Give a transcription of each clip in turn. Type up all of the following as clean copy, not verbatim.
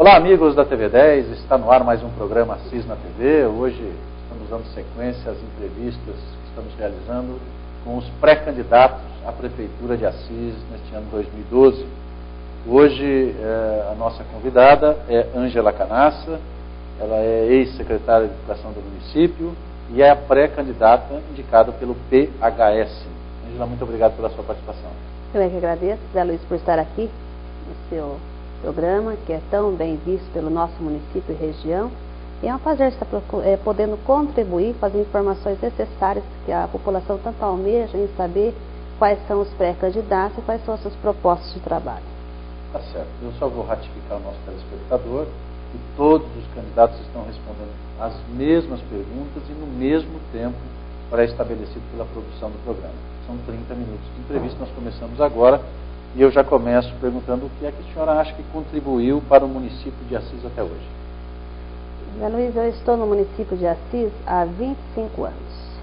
Olá, amigos da TV 10, está no ar mais um programa Assis na TV. Hoje estamos dando sequência às entrevistas que estamos realizando com os pré-candidatos à Prefeitura de Assis neste ano 2012. Hoje a nossa convidada é Ângela Canassa, ela é ex-secretária de Educação do município e é a pré-candidata indicada pelo PHS. Ângela, muito obrigado pela sua participação. Eu é que agradeço, Zé Luiz, por estar aqui no seu programa, que é tão bem visto pelo nosso município e região. E é um prazer estar podendo contribuir com as informações necessárias que a população tanto almeja em saber quais são os pré-candidatos e quais são as suas propostas de trabalho. Tá certo. Eu só vou ratificar o nosso telespectador que todos os candidatos estão respondendo as mesmas perguntas e no mesmo tempo pré-estabelecido pela produção do programa. São 30 minutos de entrevista, nós começamos agora e eu já começo perguntando o que é que a senhora acha que contribuiu para o município de Assis até hoje. Zé Luiz, eu estou no município de Assis há 25 anos.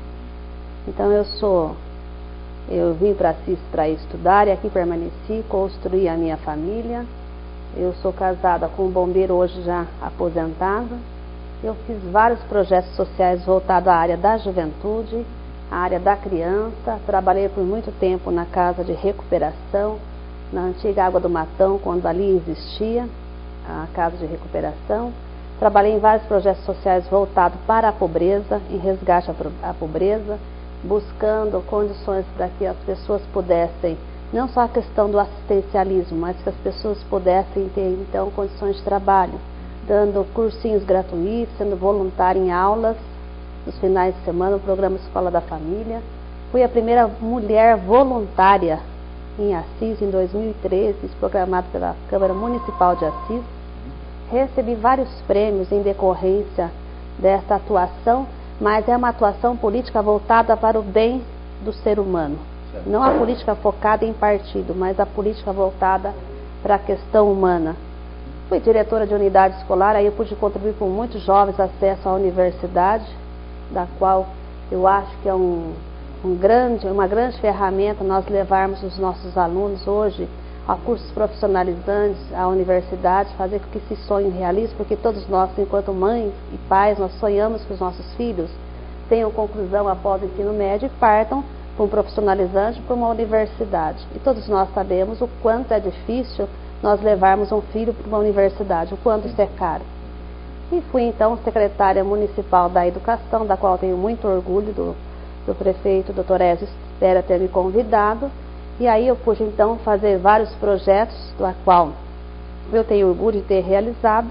Então eu vim para Assis para estudar e aqui permaneci, construí a minha família. Eu sou casada com um bombeiro hoje já aposentado. Eu fiz vários projetos sociais voltados à área da juventude, à área da criança. Trabalhei por muito tempo na casa de recuperação, na antiga Água do Matão, quando ali existia a casa de recuperação. Trabalhei em vários projetos sociais voltados para a pobreza, em resgate à pobreza, buscando condições para que as pessoas pudessem, não só a questão do assistencialismo, mas que as pessoas pudessem ter, então, condições de trabalho, dando cursinhos gratuitos, sendo voluntária em aulas, nos finais de semana, no programa Escola da Família. Fui a primeira mulher voluntária em Assis, em 2013, programado pela Câmara Municipal de Assis. Recebi vários prêmios em decorrência dessa atuação, mas é uma atuação política voltada para o bem do ser humano. Não a política focada em partido, mas a política voltada para a questão humana. Fui diretora de unidade escolar, aí eu pude contribuir com muitos jovens acesso à universidade, da qual eu acho que é uma grande ferramenta nós levarmos os nossos alunos hoje a cursos profissionalizantes, à universidade, fazer com que esse sonho realize, porque todos nós, enquanto mães e pais, nós sonhamos que os nossos filhos tenham conclusão após o ensino médio e partam para um profissionalizante, para uma universidade. E todos nós sabemos o quanto é difícil nós levarmos um filho para uma universidade, o quanto isso é caro. E fui então secretária municipal da educação, da qual tenho muito orgulho do prefeito, Dr. Ezio Espera, ter me convidado. E aí eu pude então fazer vários projetos, do qual eu tenho orgulho de ter realizado.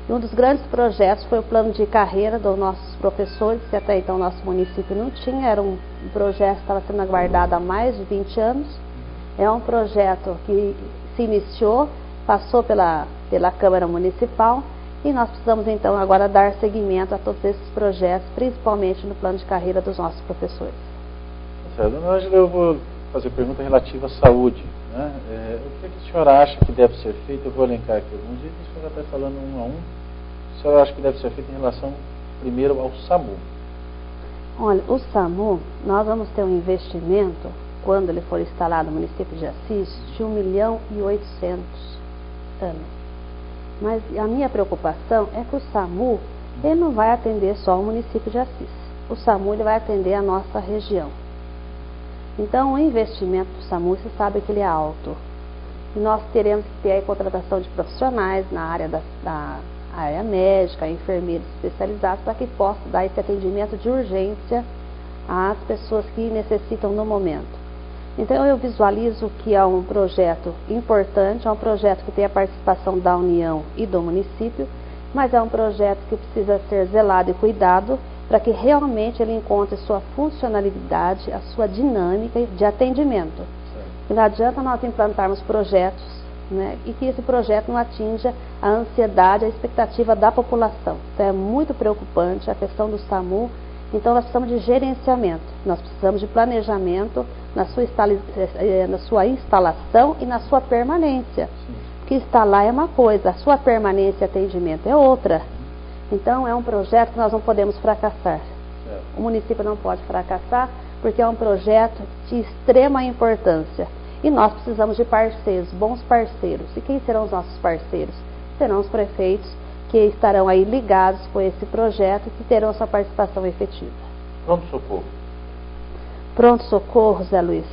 E um dos grandes projetos foi o plano de carreira dos nossos professores, que até então nosso município não tinha. Era um projeto que estava sendo aguardado há mais de 20 anos. É um projeto que se iniciou, passou pela Câmara Municipal, e nós precisamos então agora dar seguimento a todos esses projetos, principalmente no plano de carreira dos nossos professores. Certo, dona Ângela, eu vou fazer pergunta relativa à saúde. Né? O que a senhora acha que deve ser feito? Eu vou elencar aqui alguns itens, a senhora vai falando um a um. A senhora acha que deve ser feito em relação, primeiro, ao SAMU? Olha, o SAMU, nós vamos ter um investimento, quando ele for instalado no município de Assis, de 1.800.000 anos. Mas a minha preocupação é que o SAMU, ele não vai atender só o município de Assis. O SAMU, ele vai atender a nossa região. Então, o investimento do SAMU, você sabe que ele é alto. E nós teremos que ter a contratação de profissionais na área da área médica, enfermeiros especializados, para que possa dar esse atendimento de urgência às pessoas que necessitam no momento. Então, eu visualizo que é um projeto importante, é um projeto que tem a participação da União e do município, mas é um projeto que precisa ser zelado e cuidado para que realmente ele encontre sua funcionalidade, a sua dinâmica de atendimento. E não adianta nós implantarmos projetos, né, e que esse projeto não atinja a ansiedade, a expectativa da população. Então, é muito preocupante a questão do SAMU. Então, nós precisamos de gerenciamento, nós precisamos de planejamento na sua instalação e na sua permanência. Porque instalar é uma coisa, a sua permanência e atendimento é outra. Então, é um projeto que nós não podemos fracassar. O município não pode fracassar, porque é um projeto de extrema importância. E nós precisamos de parceiros, bons parceiros. E quem serão os nossos parceiros? serão os prefeitos que estarão aí ligados com esse projeto e que terão sua participação efetiva. Pronto-socorro. Pronto-socorro, Zé Luiz.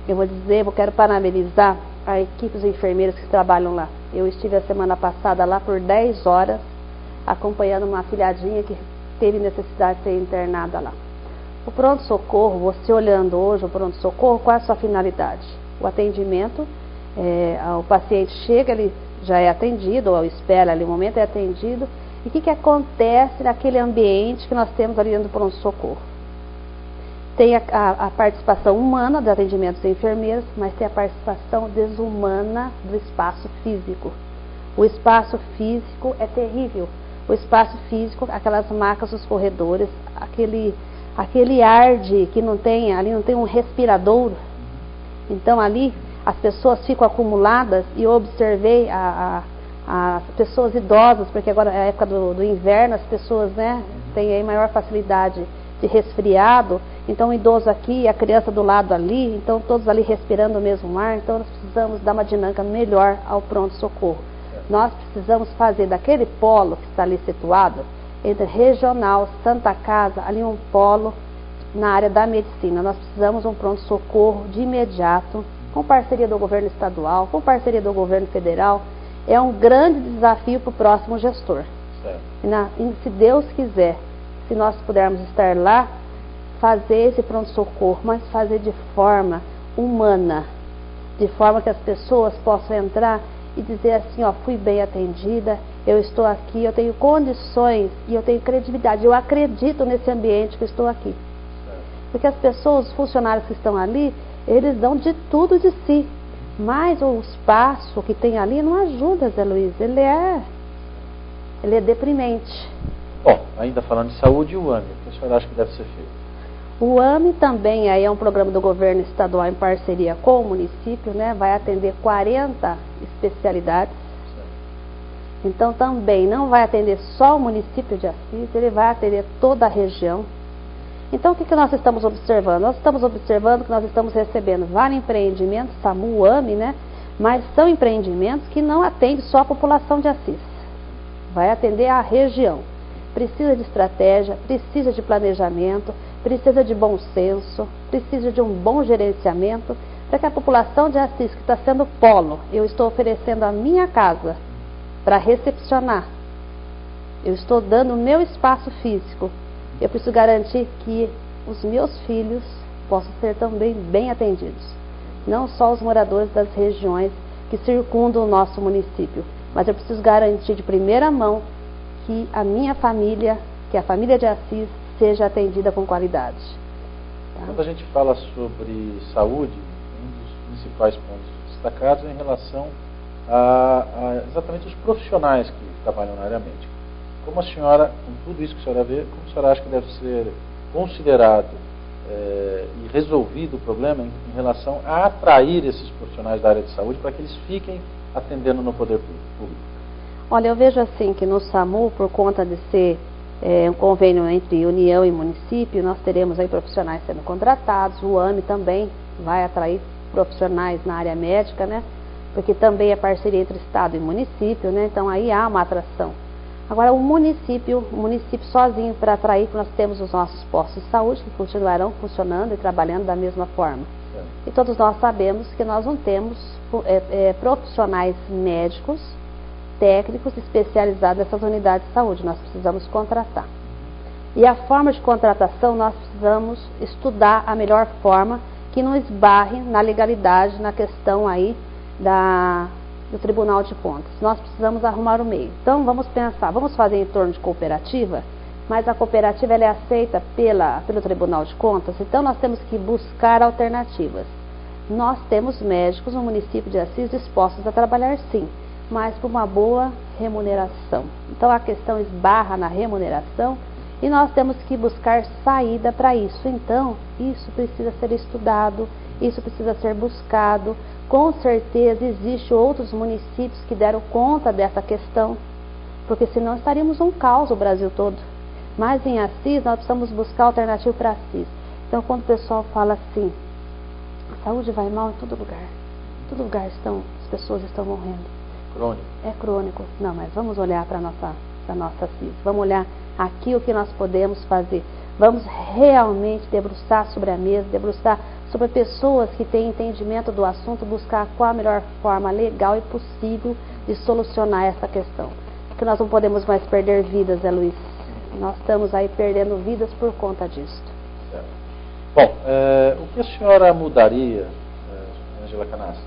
Eu quero parabenizar a equipe de enfermeiros que trabalham lá. Eu estive a semana passada lá por 10 horas, acompanhando uma afilhadinha que teve necessidade de ser internada lá. O pronto-socorro, você olhando hoje o pronto-socorro, qual é a sua finalidade? O atendimento, o paciente chega, ele já é atendido, ou espera ali um momento, é atendido. E o que acontece naquele ambiente que nós temos ali dentro do pronto-socorro? Tem a participação humana do atendimento dos enfermeiros, mas tem a participação desumana do espaço físico. O espaço físico é terrível. O espaço físico, aquelas macas dos corredores, aquele ar que não tem, ali não tem um respirador. Então ali as pessoas ficam acumuladas e eu observei as pessoas idosas, porque agora é a época do inverno, as pessoas, né, têm aí maior facilidade de resfriado. Então o idoso aqui, a criança do lado ali, então todos ali respirando o mesmo ar. Então nós precisamos dar uma dinâmica melhor ao pronto-socorro. Nós precisamos fazer daquele polo que está ali situado, entre regional, Santa Casa, ali um polo na área da medicina. Nós precisamos de um pronto-socorro de imediato, com parceria do governo estadual, com parceria do governo federal. É um grande desafio para o próximo gestor. E se Deus quiser, se nós pudermos estar lá, fazer esse pronto-socorro, mas fazer de forma humana, de forma que as pessoas possam entrar e dizer assim, ó, fui bem atendida, eu estou aqui, eu tenho condições e eu tenho credibilidade, eu acredito nesse ambiente que eu estou aqui. Porque as pessoas, os funcionários que estão ali, eles dão de tudo de si, mas o espaço que tem ali não ajuda, Zé Luiz, ele é deprimente. Bom, ainda falando de saúde, o AME, o que a senhora acha que deve ser feito? O AME também aí é um programa do governo estadual em parceria com o município, né? Vai atender 40 especialidades. Então também não vai atender só o município de Assis, ele vai atender toda a região. Então o que nós estamos observando? Nós estamos observando que nós estamos recebendo vários empreendimentos, SAMU, AME, né? Mas são empreendimentos que não atendem só a população de Assis. Vai atender a região. Precisa de estratégia, precisa de planejamento, precisa de bom senso, precisa de um bom gerenciamento, para que a população de Assis, que está sendo polo, eu estou oferecendo a minha casa para recepcionar, eu estou dando o meu espaço físico, eu preciso garantir que os meus filhos possam ser também bem atendidos. Não só os moradores das regiões que circundam o nosso município, mas eu preciso garantir de primeira mão que a minha família, que a família de Assis, seja atendida com qualidade. Tá? Quando a gente fala sobre saúde, um dos principais pontos destacados é em relação a exatamente os profissionais que trabalham na área médica. Como a senhora, com tudo isso que a senhora vê, como a senhora acha que deve ser considerado e resolvido o problema em relação a atrair esses profissionais da área de saúde para que eles fiquem atendendo no poder público? Olha, eu vejo assim que no SAMU, por conta de ser um convênio entre União e município, nós teremos aí profissionais sendo contratados. O AME também vai atrair profissionais na área médica, né? Porque também é parceria entre Estado e município, né? Então aí há uma atração. Agora o município sozinho para atrair, nós temos os nossos postos de saúde que continuarão funcionando e trabalhando da mesma forma. E todos nós sabemos que nós não temos profissionais médicos, técnicos especializados nessas unidades de saúde, nós precisamos contratar. E a forma de contratação, nós precisamos estudar a melhor forma que não esbarre na legalidade, na questão aí do Tribunal de Contas. Nós precisamos arrumar o meio. Então vamos pensar, vamos fazer em torno de cooperativa, mas a cooperativa ela é aceita pelo Tribunal de Contas, então nós temos que buscar alternativas. Nós temos médicos no município de Assis dispostos a trabalhar sim, mas por uma boa remuneração. Então a questão esbarra na remuneração e nós temos que buscar saída para isso. Então isso precisa ser estudado, isso precisa ser buscado. Com certeza existem outros municípios que deram conta dessa questão, porque senão estaríamos um caos o Brasil todo. Mas em Assis nós precisamos buscar alternativa para Assis. Então quando o pessoal fala assim, a saúde vai mal em todo lugar as pessoas estão morrendo. Crônico. É crônico. Não, mas vamos olhar para a nossa CIS. Vamos olhar aqui o que nós podemos fazer. Vamos realmente debruçar sobre a mesa, debruçar sobre pessoas que têm entendimento do assunto, buscar qual a melhor forma legal e possível de solucionar essa questão. Porque nós não podemos mais perder vidas, Zé Luiz. Nós estamos aí perdendo vidas por conta disso. Bom, o que a senhora mudaria, Ângela Canastra,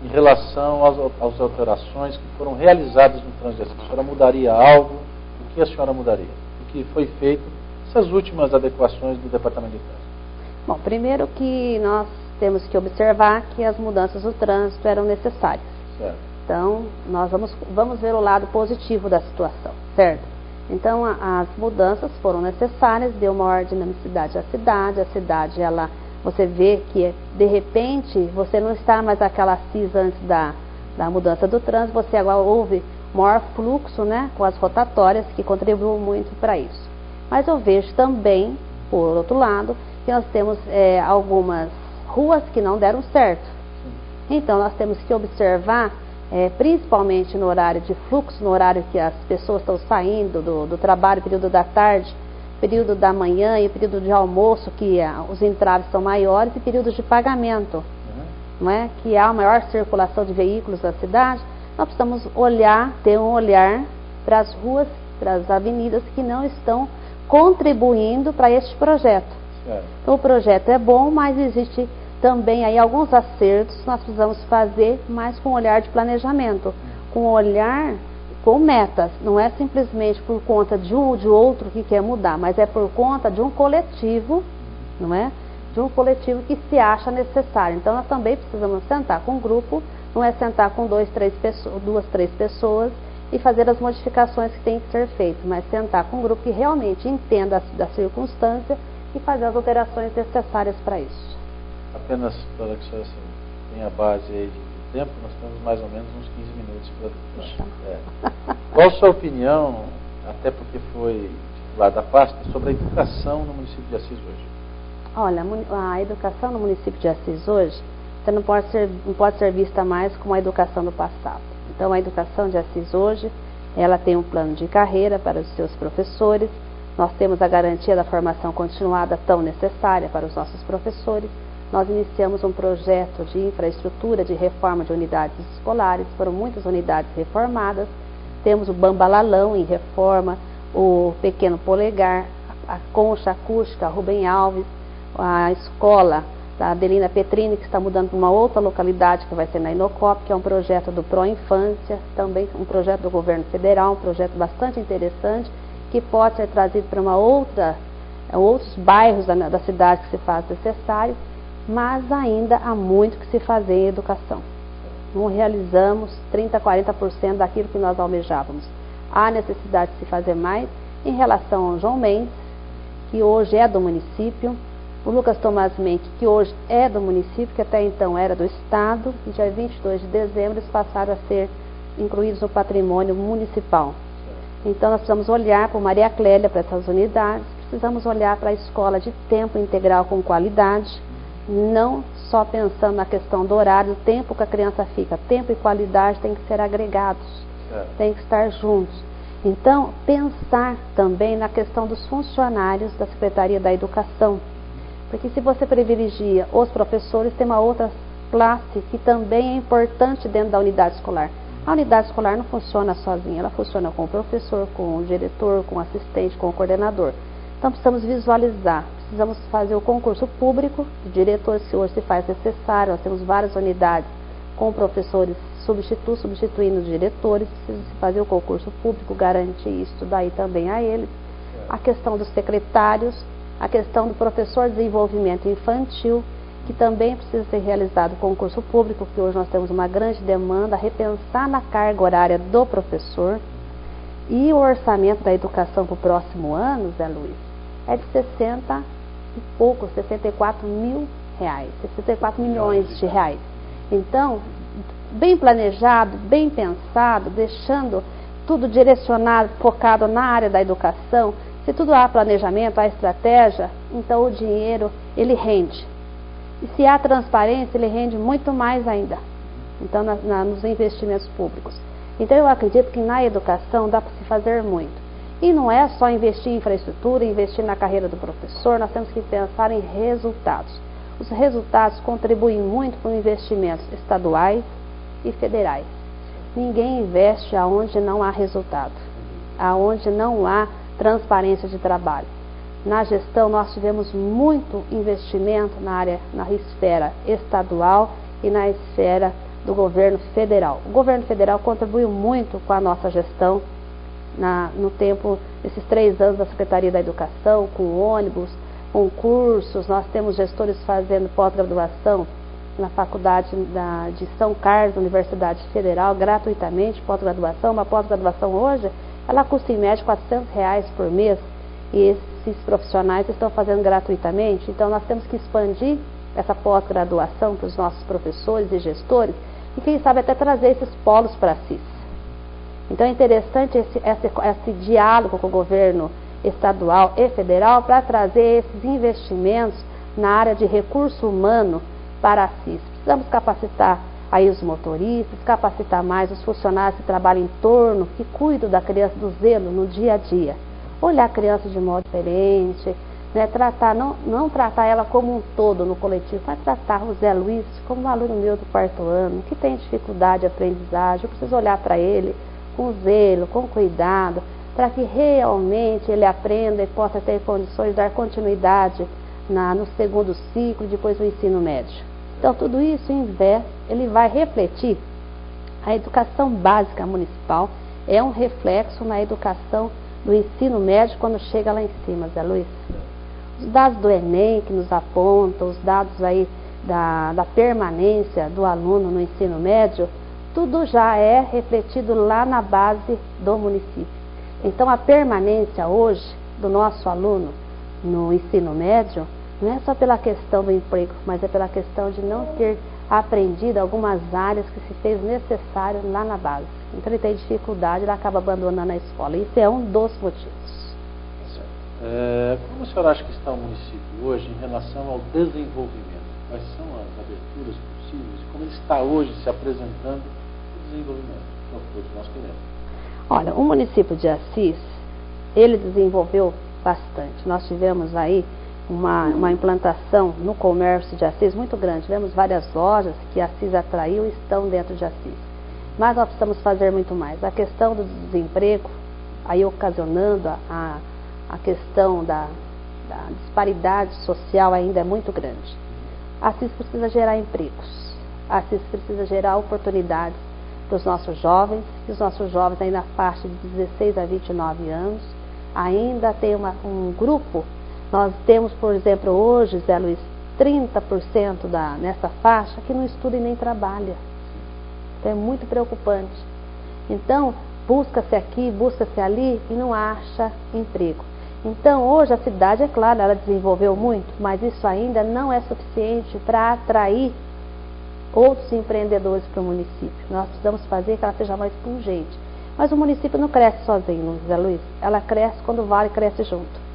em relação às alterações que foram realizadas no trânsito de Assis? A senhora mudaria algo? O que a senhora mudaria? O que foi feito, essas últimas adequações do Departamento de Trânsito? Bom, primeiro que nós temos que observar que as mudanças do trânsito eram necessárias. Certo. Então, nós vamos ver o lado positivo da situação, certo? Então, as mudanças foram necessárias, deu maior dinamicidade à cidade. A cidade, você vê que, de repente, você não está mais aquela CIS antes da mudança do trânsito, você agora houve maior fluxo, né, com as rotatórias, que contribuiu muito para isso. Mas eu vejo também, por outro lado, que nós temos algumas ruas que não deram certo. Então, nós temos que observar, principalmente no horário de fluxo, no horário que as pessoas estão saindo do trabalho, período da tarde, período da manhã e período de almoço, que os entraves são maiores, e períodos de pagamento, não é? Que há a maior circulação de veículos na cidade. Nós precisamos ter um olhar para as ruas, para as avenidas que não estão contribuindo para este projeto. Então, o projeto é bom, mas existe também aí alguns acertos que nós precisamos fazer, mas com olhar de planejamento, com olhar com metas. Não é simplesmente por conta de um ou de outro que quer mudar, mas é por conta de um coletivo, não é? De um coletivo que se acha necessário. Então, nós também precisamos sentar com um grupo, não é sentar com duas, três pessoas e fazer as modificações que têm que ser feitas, mas sentar com um grupo que realmente entenda da circunstância e fazer as alterações necessárias para isso. Apenas para que você tenha a base aí de tempo, nós temos mais ou menos uns 15 minutos para discutir. Qual a sua opinião, até porque foi titular da pasta, sobre a educação no município de Assis hoje? Olha, a educação no município de Assis hoje, você não pode ser vista mais como a educação do passado. Então, a educação de Assis hoje, ela tem um plano de carreira para os seus professores. Nós temos a garantia da formação continuada tão necessária para os nossos professores. Nós iniciamos um projeto de infraestrutura, de reforma de unidades escolares. Foram muitas unidades reformadas. Temos o Bambalalão em reforma, o Pequeno Polegar, a Concha Acústica, a Rubem Alves, a escola da Adelina Petrini, que está mudando para uma outra localidade, que vai ser na Inocop, que é um projeto do Pro Infância, também um projeto do governo federal, um projeto bastante interessante, que pode ser trazido para outros bairros da cidade que se faz necessário, mas ainda há muito que se fazer em educação. Não realizamos 30%, 40% daquilo que nós almejávamos. Há necessidade de se fazer mais em relação ao João Mendes, que hoje é do município, o Lucas Tomás Menck, que hoje é do município, que até então era do Estado, e dia 22 de dezembro eles passaram a ser incluídos no patrimônio municipal. Então nós precisamos olhar para Maria Clélia, para essas unidades, precisamos olhar para a escola de tempo integral com qualidade, não só pensando na questão do horário, o tempo que a criança fica, tempo e qualidade têm que ser agregados, têm que estar juntos. Então, pensar também na questão dos funcionários da Secretaria da Educação, porque se você privilegia os professores, tem uma outra classe que também é importante dentro da unidade escolar. A unidade escolar não funciona sozinha, ela funciona com o professor, com o diretor, com o assistente, com o coordenador. Então precisamos visualizar, precisamos fazer o concurso público de diretores, que hoje se faz necessário. Nós temos várias unidades com professores substituindo os diretores, precisa se fazer o concurso público, garantir isso daí também a eles. A questão dos secretários, a questão do professor de desenvolvimento infantil, que também precisa ser realizado o concurso público, que hoje nós temos uma grande demanda, repensar na carga horária do professor. E o orçamento da educação para o próximo ano, Zé Luiz, é de 64 mil reais, 64 milhões de reais. Então, bem planejado, bem pensado, deixando tudo direcionado, focado na área da educação. Se tudo há planejamento, há estratégia, então o dinheiro, ele rende. E se há transparência, ele rende muito mais ainda. Então, nos investimentos públicos. Então eu acredito que na educação dá para se fazer muito. E não é só investir em infraestrutura, investir na carreira do professor, nós temos que pensar em resultados. Os resultados contribuem muito para investimentos estaduais e federais. Ninguém investe aonde não há resultado, aonde não há transparência de trabalho. Na gestão nós tivemos muito investimento na esfera estadual e na esfera do governo federal. O governo federal contribuiu muito com a nossa gestão no tempo, esses 3 anos da Secretaria da Educação, com ônibus, com cursos. Nós temos gestores fazendo pós-graduação na Faculdade de São Carlos, Universidade Federal, gratuitamente, pós-graduação. Uma pós-graduação hoje, ela custa em média R$400 por mês, e esses profissionais estão fazendo gratuitamente. Então nós temos que expandir essa pós-graduação para os nossos professores e gestores, e quem sabe até trazer esses polos para a CIS. Então é interessante esse diálogo com o governo estadual e federal para trazer esses investimentos na área de recurso humano para a CIS. Precisamos capacitar aí os motoristas, capacitar mais os funcionários que trabalham em torno, que cuidam da criança, do zelo no dia a dia. Olhar a criança de modo diferente, né? Não tratar ela como um todo no coletivo, mas tratar o Zé Luiz como um aluno meu do 4º ano, que tem dificuldade de aprendizagem. Eu preciso olhar para ele com zelo, com cuidado, para que realmente ele aprenda e possa ter condições de dar continuidade no 2º ciclo, depois do ensino médio. Então tudo isso ele vai refletir. A educação básica municipal é um reflexo na educação do ensino médio quando chega lá em cima, Zé Luiz. Os dados do Enem que nos apontam, os dados aí da permanência do aluno no ensino médio, tudo já é refletido lá na base do município. Então a permanência hoje do nosso aluno no ensino médio não é só pela questão do emprego, mas é pela questão de não ter aprendido algumas áreas que se fez necessário lá na base. Então ele tem dificuldade, ele acaba abandonando a escola. Isso é um dos motivos. Como o senhor acha que está o município hoje em relação ao desenvolvimento? Quais são as aberturas possíveis? Como ele está hoje se apresentando o desenvolvimento? Então, todos nós queremos. Olha, o município de Assis, ele desenvolveu bastante. Nós tivemos aí uma implantação no comércio de Assis muito grande. Tivemos várias lojas que Assis atraiu e estão dentro de Assis. Mas nós precisamos fazer muito mais. A questão do desemprego, aí ocasionando a questão da disparidade social ainda é muito grande. Assis precisa gerar empregos. Assis precisa gerar oportunidades para os nossos jovens, e os nossos jovens aí na faixa de 16 a 29 anos, ainda tem um grupo. Nós temos, por exemplo, hoje, Zé Luiz, 30% nessa faixa que não estuda e nem trabalha. Então é muito preocupante. Então, busca-se aqui, busca-se ali e não acha emprego. Então, hoje a cidade, é claro, ela desenvolveu muito, mas isso ainda não é suficiente para atrair outros empreendedores para o município. Nós precisamos fazer que ela seja mais pungente. Mas o município não cresce sozinho, Zé Luiz. Ela cresce quando o Vale cresce junto.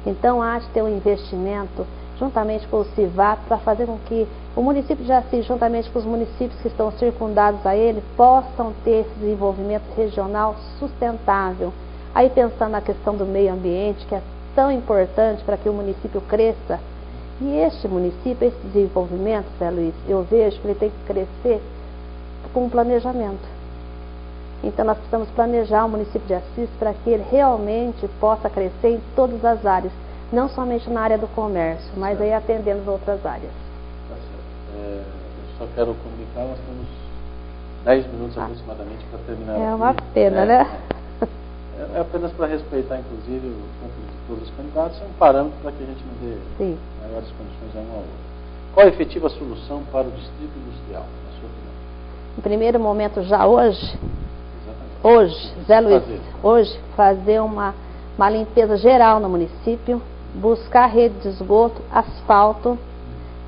Então, há de ter um investimento juntamente com o CIVAP para fazer com que o município de Assis, juntamente com os municípios que estão circundados a ele, possam ter esse desenvolvimento regional sustentável. Aí pensando na questão do meio ambiente, que é tão importante para que o município cresça. E este município, esse desenvolvimento, Zé Luiz, eu vejo que ele tem que crescer com um planejamento. Então nós precisamos planejar o município de Assis para que ele realmente possa crescer em todas as áreas, não somente na área do comércio, mas aí atendendo as outras áreas. Tá certo. Eu só quero comunicar, nós temos 10 minutos aproximadamente para terminar. É uma pena, né? É apenas para respeitar, inclusive, o campo de todos os candidatos, é um parâmetro para que a gente não dê maiores condições a um ao outro. Qual a efetiva solução para o distrito industrial, na sua opinião? Em primeiro momento, já hoje, Zé Luiz, hoje fazer uma limpeza geral no município, buscar rede de esgoto, asfalto,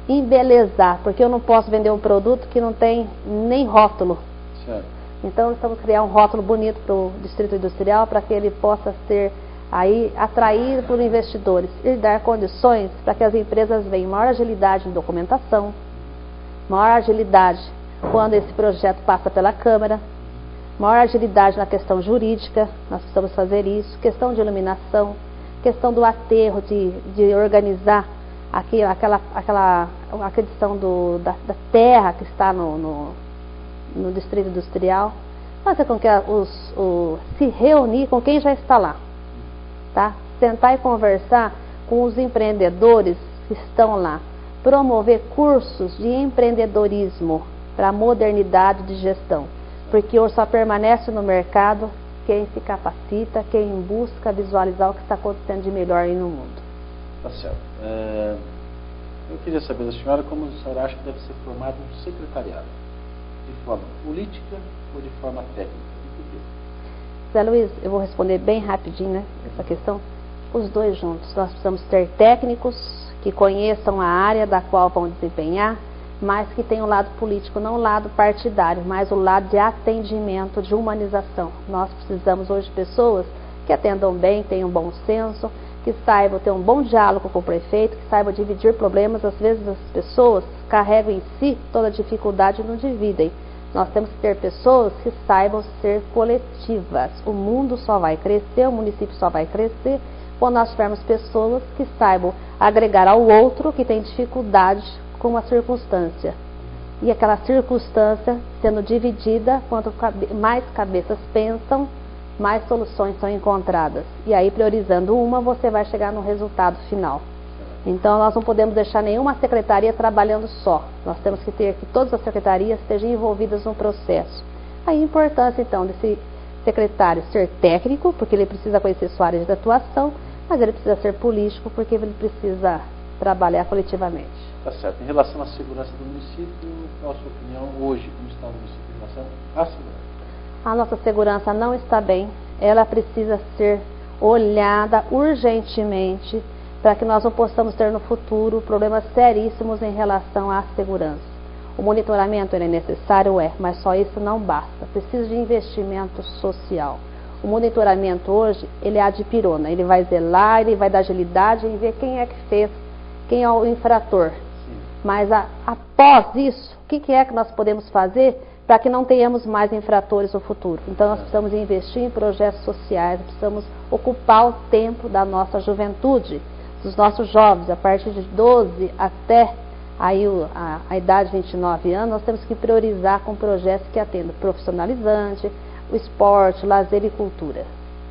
embelezar, porque eu não posso vender um produto que não tem nem rótulo. Certo. Então, nós estamos criar um rótulo bonito para o distrito industrial, para que ele possa ser aí atraído por investidores e dar condições para que as empresas venham maior agilidade em documentação, maior agilidade quando esse projeto passa pela Câmara, maior agilidade na questão jurídica, nós precisamos fazer isso, questão de iluminação, questão do aterro, de organizar aquela questão da terra que está no distrito industrial, fazer com que se reunir com quem já está lá, tá? Sentar e conversar com os empreendedores que estão lá, promover cursos de empreendedorismo para a modernidade de gestão, porque hoje só permanece no mercado quem se capacita, quem busca visualizar o que está acontecendo de melhor aí no mundo. Tá certo. Eu queria saber da senhora como a senhora acha que deve ser formado um secretariado, de forma política ou de forma técnica? E por quê? Zé Luiz, eu vou responder bem rapidinho, né, essa questão. Os dois juntos. Nós precisamos ter técnicos que conheçam a área da qual vão desempenhar, mas que tenham o lado político, não o lado partidário, mas o lado de atendimento, de humanização. Nós precisamos hoje de pessoas que atendam bem, tenham bom senso, que saibam ter um bom diálogo com o prefeito, que saibam dividir problemas. Às vezes as pessoas carregam em si toda a dificuldade e não dividem. Nós temos que ter pessoas que saibam ser coletivas. O mundo só vai crescer, o município só vai crescer quando nós tivermos pessoas que saibam agregar ao outro que tem dificuldade com uma circunstância. E aquela circunstância sendo dividida, quanto mais cabeças pensam, mais soluções são encontradas. E aí, priorizando uma, você vai chegar no resultado final. Então, nós não podemos deixar nenhuma secretaria trabalhando só. Nós temos que ter que todas as secretarias estejam envolvidas no processo. Aí, a importância, então, desse secretário ser técnico, porque ele precisa conhecer sua área de atuação, mas ele precisa ser político, porque ele precisa trabalhar coletivamente. Tá certo. Em relação à segurança do município, qual a sua opinião hoje, como está o município em relação à segurança? A nossa segurança não está bem, ela precisa ser olhada urgentemente para que nós não possamos ter no futuro problemas seríssimos em relação à segurança. O monitoramento ele é necessário, mas só isso não basta, precisa de investimento social. O monitoramento hoje, ele é a de pirona, ele vai zelar, ele vai dar agilidade em ver quem é que fez, quem é o infrator. Sim. Mas após isso, o que é que nós podemos fazer para que não tenhamos mais infratores no futuro? Então nós precisamos investir em projetos sociais, precisamos ocupar o tempo da nossa juventude, dos nossos jovens, a partir de 12 até aí a idade de 29 anos, nós temos que priorizar com projetos que atendam profissionalizante, o esporte, lazer e cultura.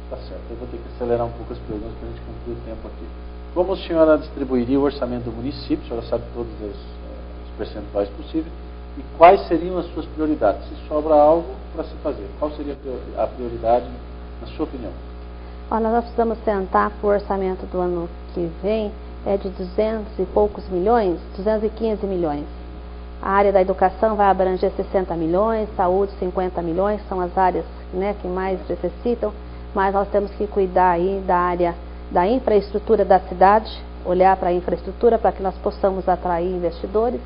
Tá certo, eu vou ter que acelerar um pouco as perguntas para a gente concluir o tempo aqui. Como a senhora distribuiria o orçamento do município? A senhora sabe todos os percentuais possíveis. E quais seriam as suas prioridades? Se sobra algo para se fazer, qual seria a prioridade, na sua opinião? Olha, nós precisamos sentar para o orçamento do ano que vem, é de 200 e poucos milhões, 215 milhões. A área da educação vai abranger 60 milhões, saúde 50 milhões, são as áreas, né, que mais necessitam, mas nós temos que cuidar aí da área da infraestrutura da cidade, olhar para a infraestrutura para que nós possamos atrair investidores.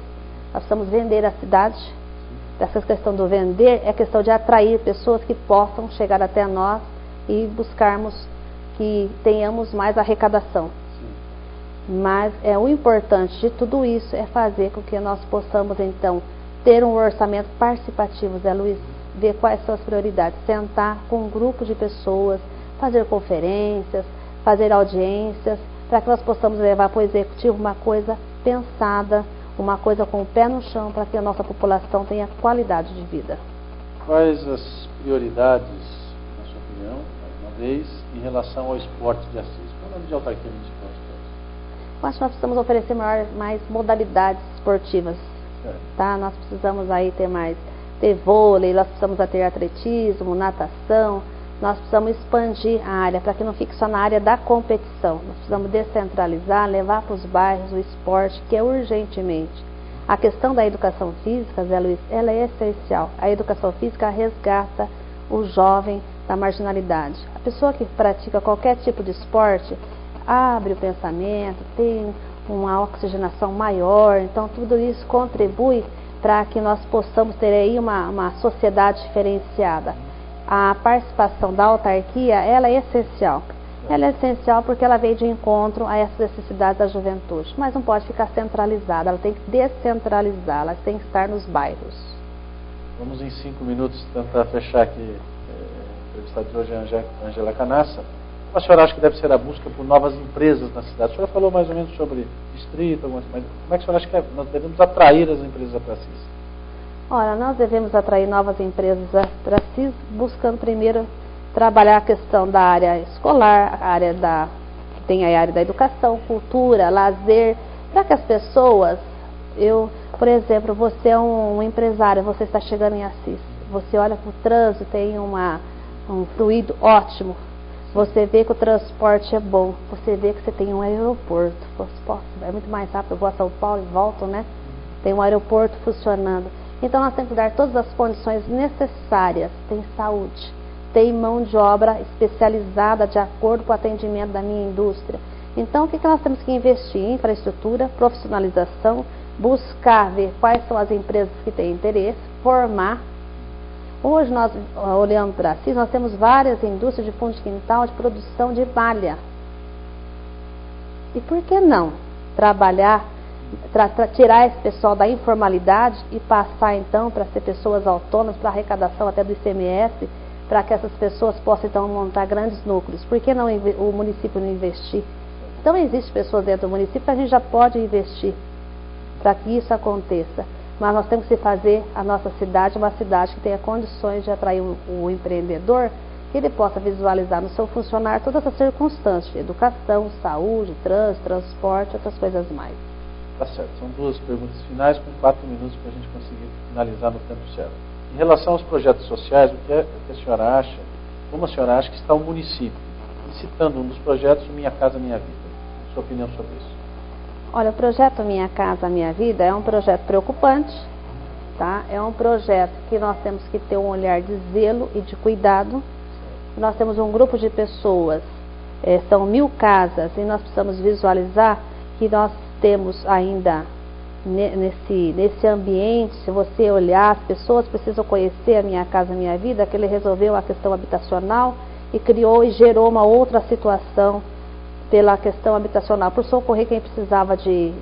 Nós precisamos vender a cidade. Essa questão do vender é questão de atrair pessoas que possam chegar até nós e buscarmos que tenhamos mais arrecadação. Mas o importante de tudo isso é fazer com que nós possamos, então, ter um orçamento participativo, Zé Luiz, ver quais são as prioridades, sentar com um grupo de pessoas, fazer conferências, fazer audiências, para que nós possamos levar para o executivo uma coisa pensada, uma coisa com o pé no chão, para que a nossa população tenha qualidade de vida. Quais as prioridades, na sua opinião, mais uma vez, em relação ao esporte de Assis? Qual é o nome de autarquia municipal? Eu acho que nós precisamos oferecer mais modalidades esportivas, tá? Nós precisamos aí ter vôlei, nós precisamos ter atletismo, natação, nós precisamos expandir a área para que não fique só na área da competição. Nós precisamos descentralizar, levar para os bairros o esporte, que é urgentemente. A questão da educação física, Zé Luiz, ela é essencial. A educação física resgata o jovem da marginalidade. A pessoa que pratica qualquer tipo de esporte abre o pensamento, tem uma oxigenação maior, então tudo isso contribui para que nós possamos ter aí uma sociedade diferenciada. A participação da autarquia, ela é essencial. Ela é essencial porque ela veio de encontro a essas necessidades da juventude, mas não pode ficar centralizada, ela tem que descentralizar, ela tem que estar nos bairros. Vamos em 5 minutos tentar fechar aqui a entrevista de hoje, a Ângela Canassa. Como a senhora acha que deve ser a busca por novas empresas na cidade? A senhora falou mais ou menos sobre distrito, mas como é que a senhora acha que nós devemos atrair as empresas para Assis? Ora, nós devemos atrair novas empresas para Assis, buscando primeiro trabalhar a questão da área escolar, tem a área da educação, cultura, lazer, para que as pessoas, por exemplo, você é um empresário, você está chegando em Assis, você olha para o trânsito, tem um fluido ótimo, você vê que o transporte é bom, você vê que você tem um aeroporto, é muito mais rápido, eu vou a São Paulo e volto, né? Tem um aeroporto funcionando. Então nós temos que dar todas as condições necessárias, tem saúde, tem mão de obra especializada de acordo com o atendimento da minha indústria. Então o que nós temos que investir? Em infraestrutura, profissionalização, buscar ver quais são as empresas que têm interesse, formar. Hoje nós, olhando para Assis, nós temos várias indústrias de fundo de quintal de produção de malha. E por que não trabalhar, tirar esse pessoal da informalidade e passar então para ser pessoas autônomas, para arrecadação até do ICMS, para que essas pessoas possam então montar grandes núcleos? Por que não o município não investir? Então existem pessoas dentro do município que a gente já pode investir para que isso aconteça. Mas nós temos que fazer a nossa cidade uma cidade que tenha condições de atrair o empreendedor, que ele possa visualizar no seu funcionário todas essas circunstâncias de educação, saúde, trânsito, transporte, outras coisas mais. Tá certo. São 2 perguntas finais com 4 minutos para a gente conseguir finalizar no tempo certo. Em relação aos projetos sociais, o que a senhora acha, como a senhora acha que está o município? E citando um dos projetos, Minha Casa Minha Vida. Sua opinião sobre isso? Olha, o projeto Minha Casa Minha Vida é um projeto preocupante, tá? É um projeto que nós temos que ter um olhar de zelo e de cuidado. Nós temos um grupo de pessoas, são 1000 casas, e nós precisamos visualizar que nós temos ainda nesse ambiente, se você olhar, as pessoas precisam conhecer a Minha Casa Minha Vida, que ele resolveu a questão habitacional e criou e gerou uma outra situação pela questão habitacional, por socorrer quem precisava de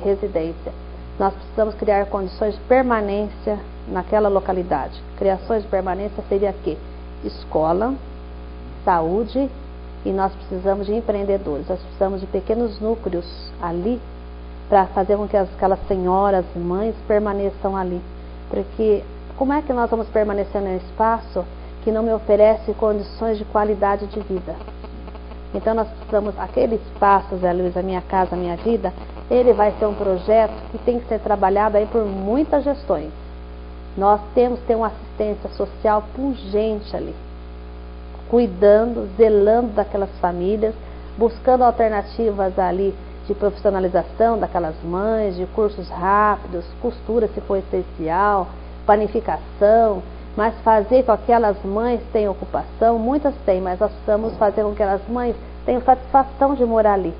residência. Nós precisamos criar condições de permanência naquela localidade. Criações de permanência seria aqui: escola, saúde, e nós precisamos de empreendedores. Nós precisamos de pequenos núcleos ali para fazer com que aquelas senhoras, mães permaneçam ali. Porque como é que nós vamos permanecer num espaço que não me oferece condições de qualidade de vida? Então nós precisamos, aquele espaço, Zé Luiz, a Minha Casa Minha Vida, ele vai ser um projeto que tem que ser trabalhado aí por muitas gestões. Nós temos que ter uma assistência social pungente ali, cuidando, zelando daquelas famílias, buscando alternativas ali de profissionalização daquelas mães, de cursos rápidos, costura se for essencial, panificação, mas fazer com que aquelas mães tenham ocupação. Muitas têm, mas nós precisamos fazer com que aquelas mães tenham satisfação de morar ali.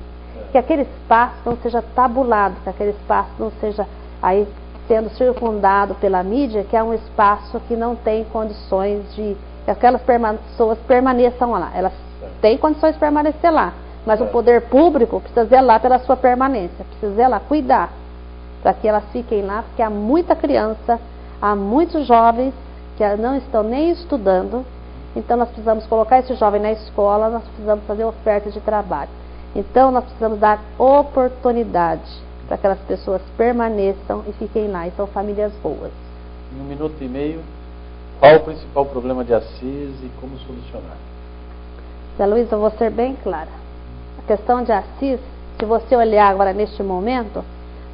Que aquele espaço não seja tabulado, que aquele espaço não seja aí sendo circundado pela mídia, que é um espaço que não tem condições de que aquelas pessoas permaneçam lá. Elas têm condições de permanecer lá, mas o poder público precisa zelar pela sua permanência, precisa zelar, cuidar, para que elas fiquem lá, porque há muita criança, há muitos jovens que não estão nem estudando. Então nós precisamos colocar esse jovem na escola, nós precisamos fazer oferta de trabalho. Então nós precisamos dar oportunidade para que aquelas pessoas permaneçam e fiquem lá, e são famílias boas. Em 1 minuto e meio, qual o principal problema de Assis e como solucionar? Zé Luiz, eu vou ser bem clara. A questão de Assis, se você olhar agora neste momento,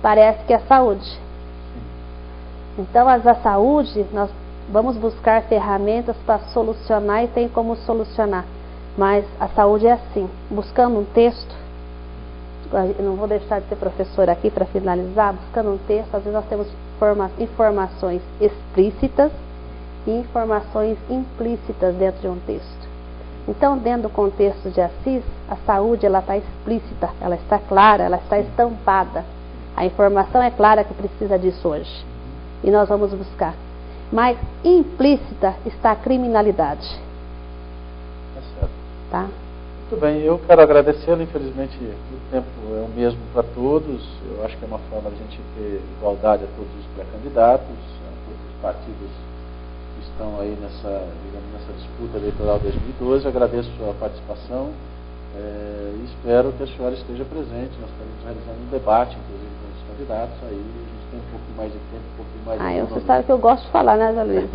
parece que é saúde. Então a saúde, nós vamos buscar ferramentas para solucionar, e tem como solucionar. Mas a saúde é assim, buscando um texto, eu não vou deixar de ser professora aqui para finalizar, buscando um texto, às vezes nós temos informações explícitas e informações implícitas dentro de um texto. Então, dentro do contexto de Assis, a saúde ela está explícita, ela está clara, ela está estampada. A informação é clara que precisa disso hoje, e nós vamos buscar. Mas implícita está a criminalidade. Tá? Muito bem, eu quero agradecê-lo. Infelizmente o tempo é o mesmo para todos. Eu acho que é uma forma de a gente ter igualdade a todos os pré-candidatos, a todos os partidos estão aí nessa disputa eleitoral 2012. Agradeço a sua participação e espero que a senhora esteja presente. Nós estamos realizando um debate, inclusive, com os candidatos. Aí a gente tem um pouquinho mais de tempo, um pouquinho mais de você sabe que eu gosto de falar, né, Zé Luiz?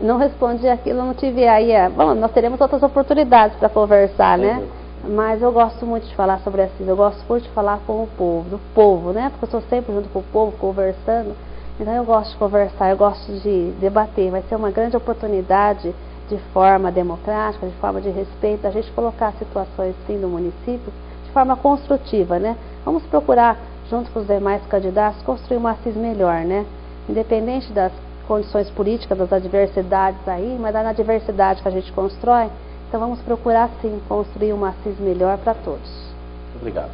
Não respondi aquilo, não tive aí. Bom, nós teremos outras oportunidades para conversar, né? Mas eu gosto muito de falar sobre Assis, eu gosto muito de falar com o povo, do povo, né? Porque eu estou sempre junto com o povo, conversando. Então eu gosto de conversar, eu gosto de debater. Vai ser uma grande oportunidade, de forma democrática, de forma de respeito, a gente colocar situações, sim, do município de forma construtiva, né? Vamos procurar, junto com os demais candidatos, construir uma Assis melhor, né? Independente das condições políticas, das adversidades aí, mas é na diversidade que a gente constrói. Então vamos procurar, sim, construir uma Assis melhor para todos. Muito obrigado.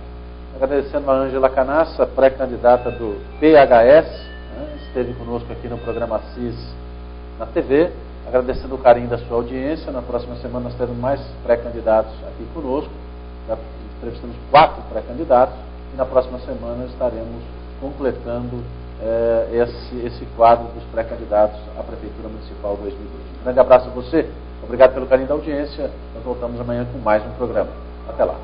Agradecendo a Ângela Canassa, pré-candidata do PHS, né? Esteve conosco aqui no programa Assis na TV. Agradecendo o carinho da sua audiência. Na próxima semana nós teremos mais pré-candidatos aqui conosco. Já entrevistamos 4 pré-candidatos e na próxima semana estaremos completando esse quadro dos pré-candidatos à Prefeitura Municipal 2012. Um grande abraço a você, obrigado pelo carinho da audiência. Nós voltamos amanhã com mais um programa. Até lá.